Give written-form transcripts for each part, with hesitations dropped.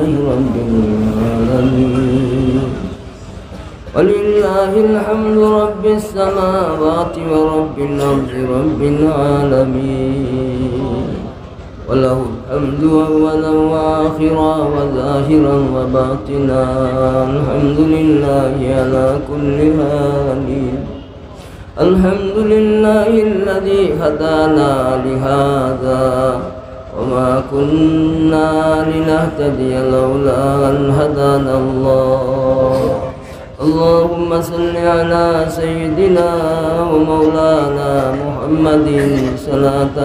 لله رب العالمين. ولله الحمد رب السماوات ورب الأرض رب العالمين. وله الحمد أولا وآخرا وظاهرا وباطنا. الحمد لله على كل حال. الحمد لله الذي هدانا لهذا وما كنا لنهتدي لولا أن هدانا الله. اللهم صل على سيدنا ومولانا محمد صلاة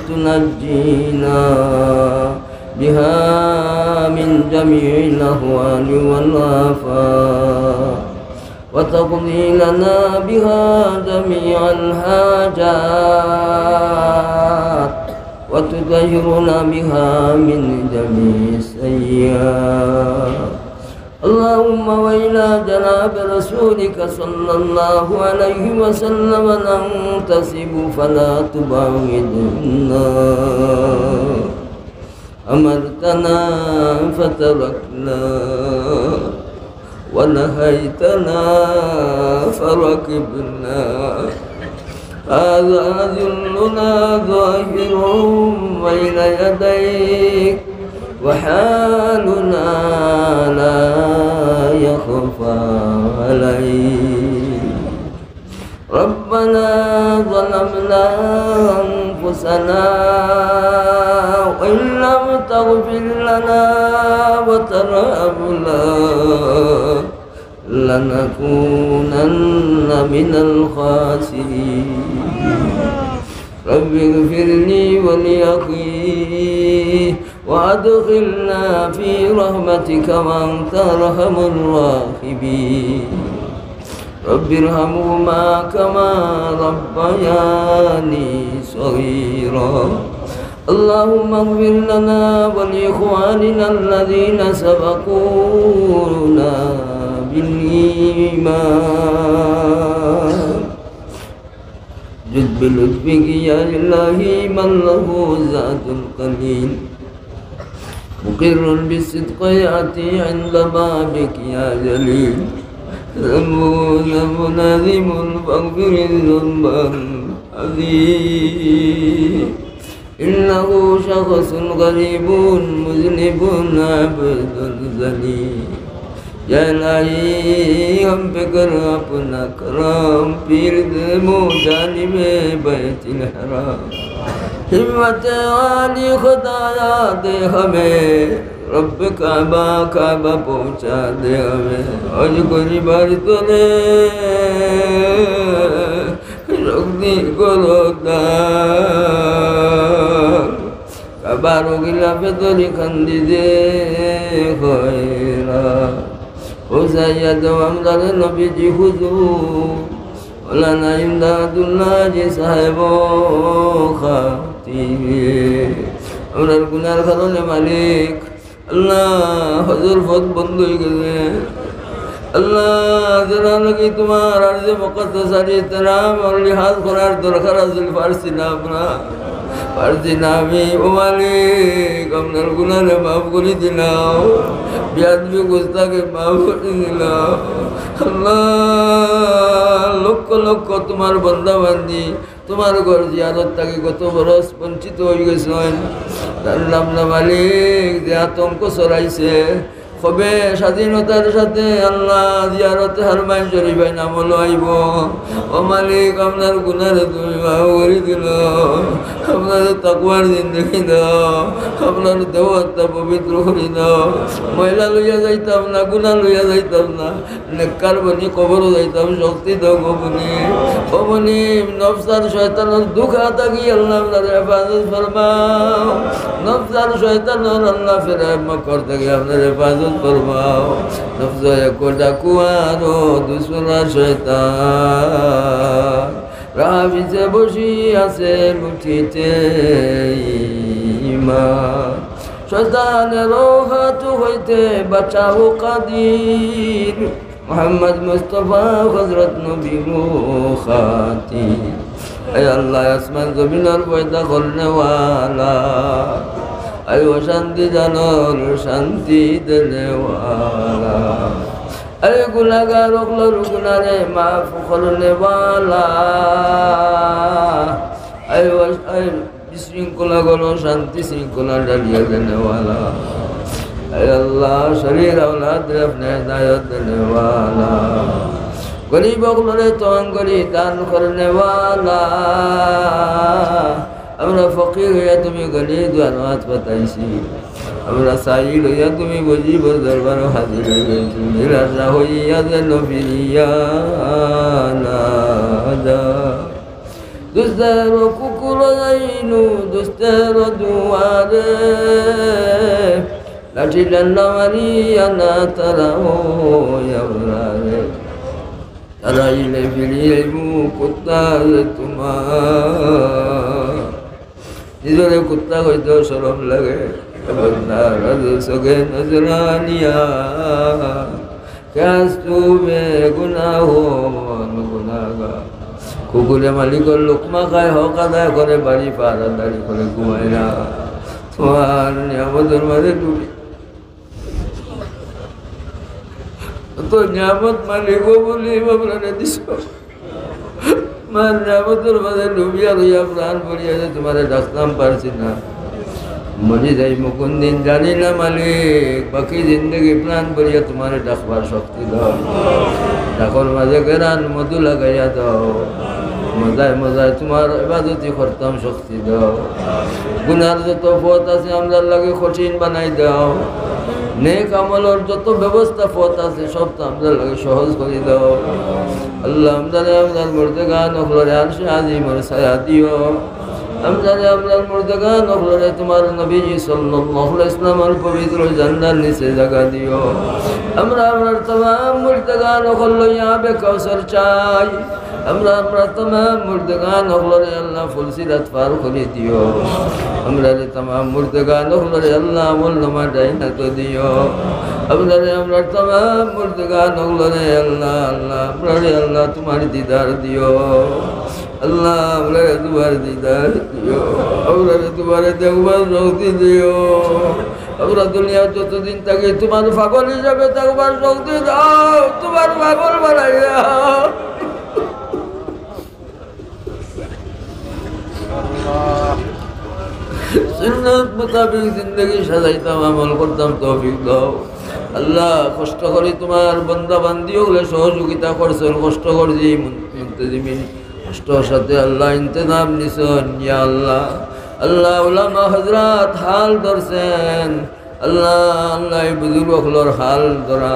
تنجينا بها من جميع الأهوال والآفات وتقضي لنا بها جميع الحاجات وتطهرنا بها من جميع السيئات. اللهم وإلى جناب رسولك صلى الله عليه وسلم ننتسب فلا تبعدنا. أمرتنا فتركنا ونهيتنا فركبنا. هذا ذلنا ظاهر بين يديك وحالنا لا يخفى عليك. ربنا ظلمنا أنفسنا وإن لم تغفر لنا وترحمنا لنكونن من الخاسرين. رب اغفر لي ولأخي وأدخلنا في رحمتك وأنت أرحم الراحمين. رب ارحمهما كما ربياني صغيرا. اللهم اغفر لنا ولإخواننا الذين سبقونا بالإيمان. جد بلطفك يا إلهي من له ذات القليل. مقر بالصدق يأتي عند بابك يا جليل. ذنب ناذم فاغفر ذنبا عظيم. إنه شخص غريب مذنب عبد ذليل. या इलाही हम पे कर अपना करम पीर दे मोजानी में बैतिल हराम। हिम्मत वाली खुदाया दे हमें रब काबा काबा पहुँचा दे हमें। आज कोई बार तो ने रखनी को रोकता काबारों की लाफे तो लिखंदी दे खोएरा। وسيد وامداد النبي حضور ولنا إمداد الله صاحب خاتم আমরা গুনার কারণে মালিক আল্লাহ হযুর ফত বন্ধ হয়ে গেছে আল্লাহ যারা নাকি তোমার আরজে মুকদ্দাস আলী ইহতিরাম আর লিহাজ করার দরকার আছে পারছি না আমরা পারছি না আমি ও মালিক আপনার গুনারে মাফ করে দিলাম বেয়াদবি গুস্তাকে মাফ করে দিলাম আল্লাহ লক্ষ লক্ষ তোমার বান্দা বান্দি তোমার ঘর জিয়ারত থেকে কত বরস বঞ্চিত হয়ে গেছেন তার নাম না মালিক যে আতঙ্ক ছড়াইছে কবে স্বাধীনতার সাথে আল্লাহ জিয়ারতে হারমাইন শরীফাই নাম লইব ও মালিক আপনার গুনারে তুমি মাফ করে দিল আপনার তাকওয়ার জিন্দেগি দাও আপনার দেওয়াতটা পবিত্র করে দাও ময়লা লইয়া যাইতাম না গুনাহ লইয়া যাইতাম না নেককার বনি কবরও যাইতাম শক্তি দাও গোবনি গোবনি নফসার শয়তানের দুঃখা থাকি আল্লাহ আপনার হেফাজত ফরমাও নফসার শয়তানের আল্লাহ ফেরায় মকর থেকে আপনার হেফাজত ফরমাও নফসায় কোটা কুয়ারো দুশ্মনা শয়তান রাবিজে বসি আছে লুঠিতে ঈমান শয়তানের হাত হইতে বাঁচাও কাদির মোহাম্মদ মুস্তাফা হযরত নবী খাতির এ আল্লাহ আসমান জমিনের পয়দা করনে ওয়ালা আয় অশান্তি জানর শান্তি দেনেওয়ালা আরে গুনাহগার ওগুলোর গুনারে মাফ করনেওয়ালা আয় বিশৃঙ্খলা গণ শান্তি শৃঙ্খলা ডালিয়ে দেনেওয়ালা আয় আল্লাহ শরীর औलाद রে আপনি হিদায়ত দেনেওয়ালা গরিব ওগুলোরে তওয়ান করি দান করনেওয়ালা আমরা ফকির হইয়া তুমি গলি দুয়ার পাতাইছি আমরা সাইল হইয়া তুমি বজিবর দরবার হাজির হইয়াছি নিরাশা হইয়া যেন ফিরিয়া না যা দুস্তের কুকুর যাইনু দুস্তের দুয়ারে লাঠি ডান্ডা মারিয়া না তারা হইয়ারে তারাইলে ফিরিয়ে কুত্তা তোমার নিজরে কুত্তা হইতে সরম লাগে সগে নজরানিয়া ক্যাস তুমি গুনাহ গুনাগা কুকুরে মালিকর লোকমা খায় হক আদায় করে বাড়ি পাহারাদারি করে ঘুমায় না তোমার নিয়ামতের মাঝে ডুবি তো নিয়ামত মালিকও বলি আপনারা দিস মার নিয়ামতের মাঝে ডুবিয়া রইয়া প্রাণ পড়িয়া যে তোমার ডাকতাম পারছি না মরি যাই মুকুন দিন জানি না মালিক বাকি জিন্দগি প্রাণ পড়িয়া তোমার ডাকবার শক্তি দাও ডাকর মাঝে গেরান মধু লাগাইয়া দাও মজায় মজায় তোমার ইবাদতি করতাম শক্তি দাও গুনার যত পথ আছে আমরা লাগে কঠিন বানাই দাও নেক আমলের যত ব্যবস্থা পথ আছে সব তো আমরা লাগে সহজ করে দাও আল্লাহ আমদার মুর্দেগান ওগুলোরে আরশে আজিমের ছায়া দিও আমদার মুর্দেগান ওগুলোরে তোমার নবীজি সাল্লাল্লাহু আলাইহি ওয়াসাল্লামের পবিত্র জান্নার নিচে জায়গা দিও আমরা तमाम মুর্দেগান ওগুলো লইয়া বেকাউসার চাই আমরা तमाम মুর্দেগান ওগুলোরে আল্লাহ ফুলসিরাত পার করে দিও আমরা तमाम মুর্দেগান ওগুলোরে আল্লাহ আমল নামা ডাইনাত দিও আমরা तमाम মুর্দেগান ওগুলোরে আল্লাহ আল্লাহ তোমার দিদার দিও আল্লাহ আমরা তোমার দিদার দিও আমরা তোমার দেখবার শক্তি দিও আমরা দুনিয়া যতদিন থাকি তোমার পাগল হিসাবে থাকবার শক্তি দাও তোমার পাগল বানাইয়া সুন্নাত মোতাবেক জিন্দগি সাজাইতাম আমল করতাম তৌফিক দাও আল্লাহ কষ্ট করে তোমার বান্দা বান্দি হলে সহযোগিতা করছেন কষ্ট করছি মুনতাজিমিন কষ্টর সাথে আল্লাহ ইন্তজাম নিছেন ইয়া আল্লাহ আল্লাহ উলামা হযরত হাল ধরছেন আল্লাহ এই বুজুর্গ হলোর হাল ধরা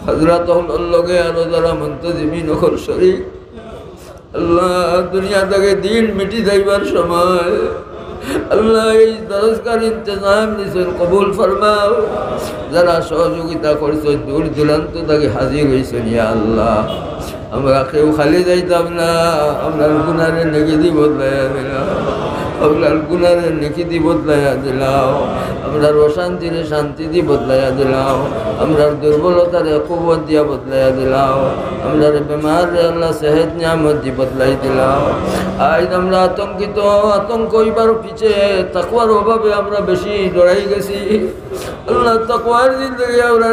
হযরত হলোর লগে আরো যারা মুনতাজিমিন হল শরীক আল্লাহ দুনিয়া থেকে দিন মিটি যাইবার সময় আল্লাহ এই দরজগার ইন্তজাম নিছেন কবুল ফরমাও যারা সহযোগিতা করছেন দূর দূরান্ত থেকে হাজির হয়েছেন ইয়া আল্লাহ আমরা কেউ খালি যাইতাম না আমরা গুনারে নেকি দি বদলাইয়া দিলাম আমরা গুনারে নেকি দি বদলাইয়া দিলাম আমরা অশান্তিরে শান্তি দি বদলাইয়া দিলাম আমরা দুর্বলতারে কুবত দিয়া বদলাইয়া দিলাম আমরা বেমার আল্লাহ সেহত নিয়ামত দি বদলাই দিলাম আজ আমরা আতঙ্কিত আতঙ্ক হইবার পিছে তাকওয়ার অভাবে আমরা বেশি ডরাই গেছি আল্লাহ তাকওয়ার জিন্দগি আমরা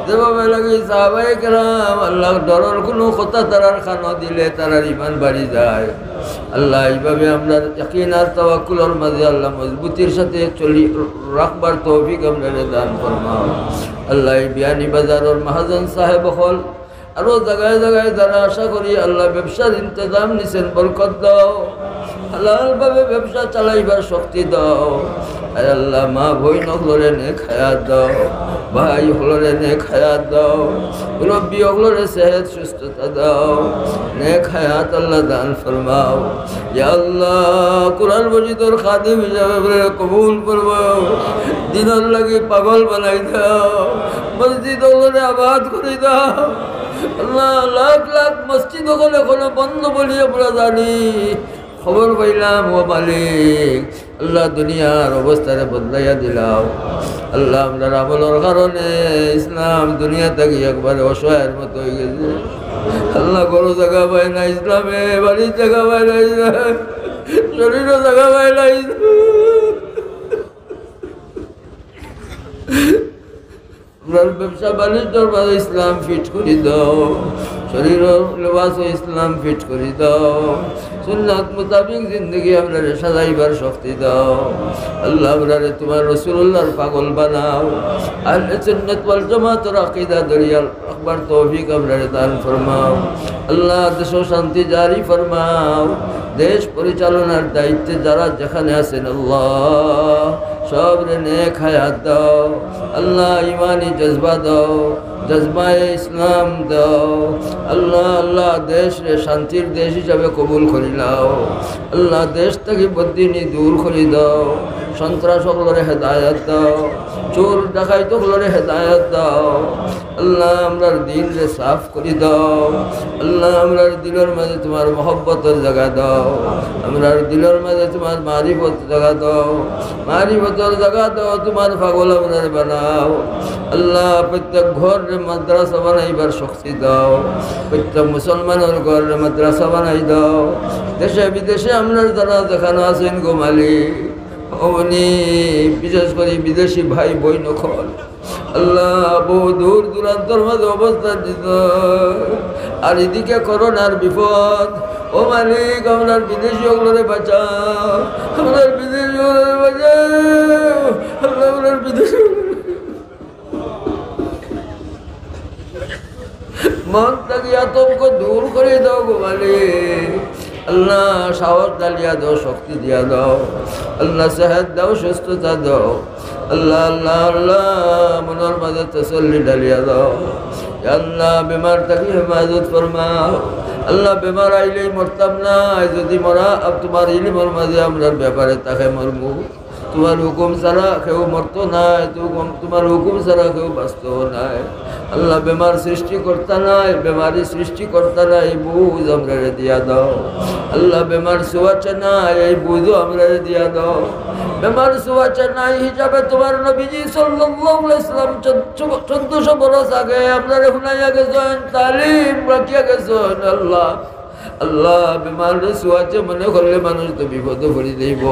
যেভাবে লাগে সাহাবায়ে কেরাম আল্লাহ ডরের কোনো কথা তারার খানো দিলে তারার ইমান বাড়ি যায় আল্লাহ এইভাবে আমরা ইয়াকিন আর তাওয়াক্কুলের মাঝে আল্লাহ মজবুতির সাথে চলি রাখবার তৌফিক আমরা দান ফরমাও আল্লাহ বিয়ানি বাজারের মহাজন সাহেব হল আরো জায়গায় জায়গায় যারা আশা করি আল্লাহ ব্যবসার ইন্তজাম নিছেন বরকত দাও হালালভাবে ব্যবসা চালাইবার শক্তি দাও আর আল্লাহ মা বই নগলরে নেক হায়াত দাও ভাই হলরে নেক হায়াত দাও মুরব্বী হলরে সেহত সুস্থতা দাও নেক হায়াত আল্লাহ দান ফরমাও ইয়া আল্লাহ কুরআন মজিদের খাদিম হিসাবে কবুল ফরমাও দিনের লাগি পাগল বানাই দাও মসজিদ হলরে আবাদ করে দাও আল্লাহ লাখ লাখ মসজিদ হলে কোনো বন্ধ বলি আমরা জানি খবর পাইলাম ও মালিক আল্লাহ দুনিয়ার অবস্থারে বদলাইয়া দিলাম আল্লাহ আমরা আমলের কারণে ইসলাম দুনিয়া থেকে একবারে অসহায়ের মতো হয়ে গেছে আল্লাহ কোনো জায়গা পায় না ইসলামে বাড়ির জায়গা পায় না শরীরও জায়গা পায় না ব্যবসা বাণিজ্যর মাঝে ইসলাম ফিট করে দাও, শরীর লেবাস ইসলাম ফিট করে দাও, সুন্নাত মোতাবিক জিন্দগি আমরা সাজাইবার শক্তি দাও। আল্লাহ আমরা তোমার রাসূলুল্লাহর পাগল বানাও, আর সুন্নাত ওয়াল জামাতের আকীদা দরিয়াল রাখবার তৌফিক আমরা দান ফরমাও। আল্লাহ দেশ শান্তি জারি ফরমাও, দেশ পরিচালনার দায়িত্বে যারা যেখানে আছেন আল্লাহ সবরে নেক হায়াত দাও। আল্লাহ ইমানি জজবা দাও, জজবায়ে ইসলাম দাও। আল্লাহ আল্লাহ দেশ রে শান্তির দেশ হিসাবে কবুল করি নাও। আল্লাহ দেশ থেকে বদিনী দূর করে দাও, সন্ত্রাস সকলরে হেদায়ত দাও, চোর ডাকাইত সকলরে হেদায়ত দাও। আল্লাহ আমরার দিল রে সাফ করে দাও। আল্লাহ আমরার দিলের মাঝে তোমার মহব্বতের জায়গা দাও, আমরার দিলের মাঝে তোমার মারিফত জায়গা দাও, মারিফতের জায়গা দাও, তোমার পাগল আমরার বানাও। আল্লাহ প্রত্যেক ঘর রে মাদ্রাসা বানাইবার শক্তি দাও, প্রত্যেক মুসলমানের ঘর রে মাদ্রাসা বানাই দাও। দেশে বিদেশে আমরার যারা দেখানো আছেন গো মালিক, অমনি বিশেষ করে বিদেশি ভাই বই নখল আল্লাহ বহু দূর দূরান্তর মাঝে অবস্থান দিত, আর এদিকে করোনার বিপদ। ও মালিক আপনার বিদেশি ওগুলোরে বাঁচাও, আপনার বিদেশি ওগুলোরে বাঁচাও, আল্লাহ আপনার বিদেশি মন থেকে আতঙ্ক দূর করে দাও গো মালিক। আল্লাহ সাহস ডালিয়া দাও, শক্তি দিয়া দাও। আল্লাহ সেহাত দাও, সুস্থতা দাও। আল্লাহ আল্লাহ আল্লাহ মনের মাঝে তসল্লি ডালিয়া দাও। আল্লাহ বেমার থাকি হেফাজত ফরমাও। আল্লাহ বেমার আইলেই মরতাম না, যদি মরা তোমার ইলমের মাঝে আমরার ব্যাপারে তাকে মরমু। তোমার হুকুম ছাড়া কেউ মরতো নাই, তোমার হুকুম ছাড়া কেউ বাঁচত নাই। আল্লাহ বেমার সৃষ্টি করতা নাই, বেমারি সৃষ্টি করতা নাই, বুঝ আমরা দিয়া দাও। আল্লাহ বেমার সুয়াচে নাই, এই বুঝও আমরা দিয়া দাও। বেমার সুয়াচে নাই হিসাবে তোমার নবীজি সাল্লাল্লাহু আলাইহি সাল্লাম 1400 বছর আগে আপনারা শুনাইয়া গেছেন, তালিম রাখিয়া গেছেন। আল্লাহ আল্লাহ বেমার সুয়াচে মনে করলে মানুষ তো বিপদে পড়ে যাইব।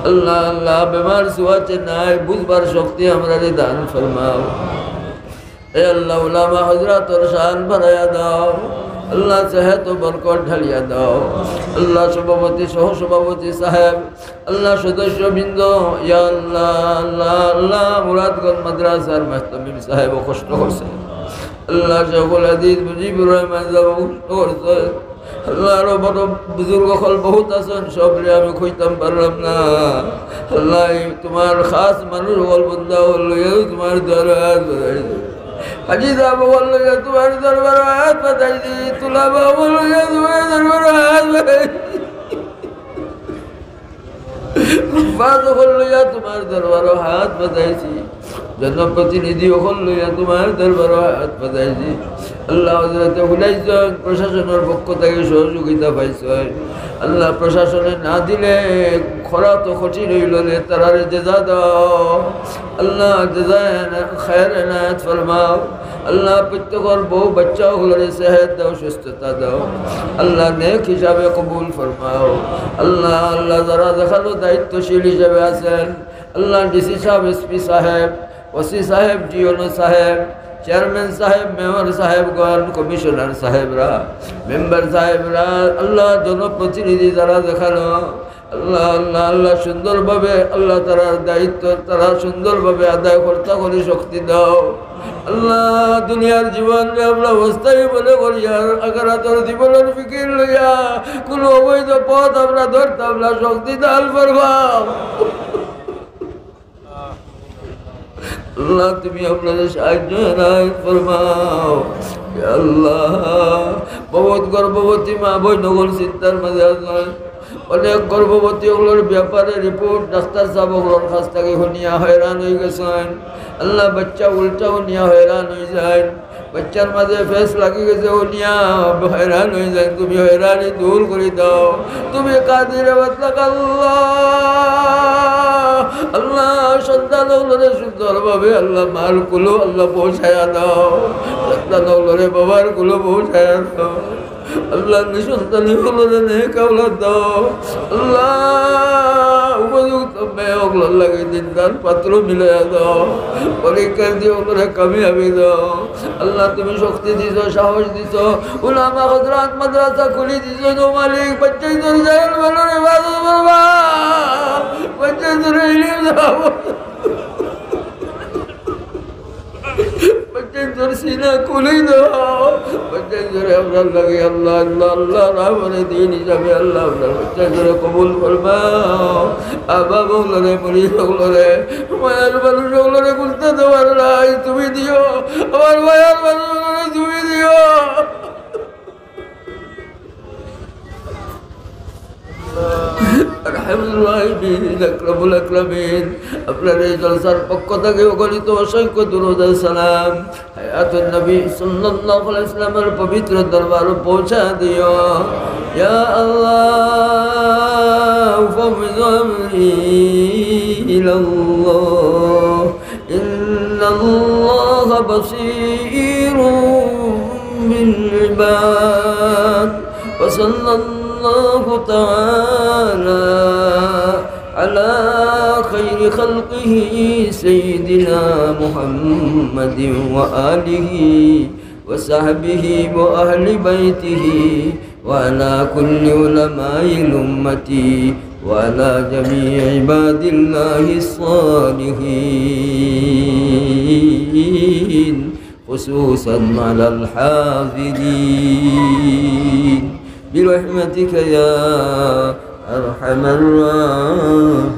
আল্লাহ আল্লাহ বেমার সুয়াচে নাই, বুঝবার শক্তি আমরা দান ফরমাও। এ আল্লাহ উলামা হযরতের শান বাড়াইয়া দাও। আল্লাহ সেহত বরকত ঢালিয়া দাও। আল্লাহ সভাপতি সহ সভাপতি সাহেব, আল্লাহ সদস্যবৃন্দ, ইয়া আল্লাহ আল্লাহ আল্লাহ মুরাদগঞ্জ মাদ্রাসার মাহতামিম সাহেব কষ্ট করছে। আল্লাহ সকল হাদিস মুজিবুর রহমান কষ্ট করছে। আল্লাহ আরো বড় বুজুর্গ হল বহুত আছেন, সবরে আমি কইতাম পারলাম না। আল্লাহ তোমার খাস মানুষ হল বন্ধা হল, তোমার দরবার হাজি সাহেব বলল তোমার দরবার হাত বাঁধাইছি, তুলা বাবু বলল তোমার দরবার হাত লইয়া তোমার দরবার হাত বাঁধাইছি, জনপ্রতিনিধি হল লইয়া তোমার দরবার হাত বাঁধাইছি। আল্লাহ হযরতে হুলাইজন প্রশাসনের পক্ষ থেকে সহযোগিতা পাইছেন। আল্লাহ প্রশাসনে না দিলে খরা তো কঠিন হইল, তারারে জেজা দাও। আল্লাহ জেজায় খায়ের এনায়েত ফরমাও। আল্লাহ প্রত্যেকের বউ বাচ্চা হলরে সেহত দাও, সুস্থতা দাও। আল্লাহ নেক হিসাবে কবুল ফরমাও। আল্লাহ আল্লাহ যারা দেখানো দায়িত্বশীল হিসাবে আছেন, আল্লাহ ডিসি সাহেব, এসপি সাহেব, ওসি সাহেব, ডিওনো সাহেব, চেয়ারম্যান সাহেব, মেয়র সাহেবগণ, কমিশনার সাহেবরা, মেম্বার সাহেবরা, আল্লাহ জনপ্রতিনিধি যারা দেখানো, আল্লাহ আল্লাহ আল্লাহ সুন্দরভাবে আল্লাহ তারার দায়িত্ব তারা সুন্দরভাবে আদায় করতে করে শক্তি দাও। আল্লাহ দুনিয়ার জীবন আমরা অবস্থায় বলে করি, আর আখিরাতের জীবনের ফিকির লইয়া কোনো অবৈধ পথ আমরা ধরতাম না, শক্তি দান ফরমাও। আল্লাহ তুমি আপনাদের সাহায্য ফরমাও। আল্লাহ বহুত গর্ভবতী মা বই নগর চিন্তার মাঝে আছেন, অনেক গর্ভবতী ওগুলোর ব্যাপারে রিপোর্ট ডাক্তার সাহেব ওগুলোর কাছ থেকে শুনিয়া হয়রান হয়ে গেছেন। আল্লাহ বাচ্চা উল্টা শুনিয়া হয়রান হয়ে যায়, বাচ্চার মাঝে ফেস লাগি গেছে শুনিয়া হয়রান হয়ে যায়। তুমি হয়রানি দূর করে দাও, তুমি কাদিরে বাতলাক আল্লাহ। আল্লাহ সন্তান ওগুলোরে সুন্দরভাবে আল্লাহ মাল গুলো আল্লাহ পৌঁছায়া দাও, সন্তান ওগুলোরে বাবার গুলো পৌঁছায়া দাও। আল্লাহ নিঃসন্তানী হলো নেক আওলাদ দাও। আল্লাহ উপযুক্ত বানায় ওগুলোর লাগে দিনদার পাত্র মিলাইয়া দাও পরীক্ষার দিয়ে ওগুলো কামিয়াবি দাও আল্লাহ তুমি শক্তি দিছো সাহস দিছো উলামা হযরত মাদ্রাসা খুলি দিছো তো মালিক বাচ্চাই তোর জাহেল বানার ইবাদত করবা বাচ্চাই তোর ইলম দাও বাচ্চাই তোর সিনা খুলে দাও বাচ্চাই তোর আপনার লাগে আল্লাহ আল্লাহ আল্লাহ রাহমানে দিন হিসাবে আল্লাহ আপনার বাচ্চাই তোর কবুল করবা আবা বলরে পরি সকলরে মায়ের মানুষ সকলরে খুলতে দেওয়ার নাই তুমি দিও আমার মায়ের মানুষ তুমি দিও আপনার এই জলসার পক্ষ থেকে গলিত অসংখ্য দুরূদ ও সালাম হায়াতুন নবী সাল্লাল্লাহু আলাইহি ওয়াসাল্লামের পবিত্র দরবারে পৌঁছা দিও ইয়া আল্লাহ ফাবযুরি ইলাল্লাহ ইন্নাল্লাহা বাসীরুম বিল ইবাদ ওয়া সাল্লাল্লাহু তাআলা على خير خلقه سيدنا محمد وآله وصحبه وأهل بيته وعلى كل علماء الأمة وعلى جميع عباد الله الصالحين خصوصا على الحاضرين برحمتك يا أرحم الراحمين.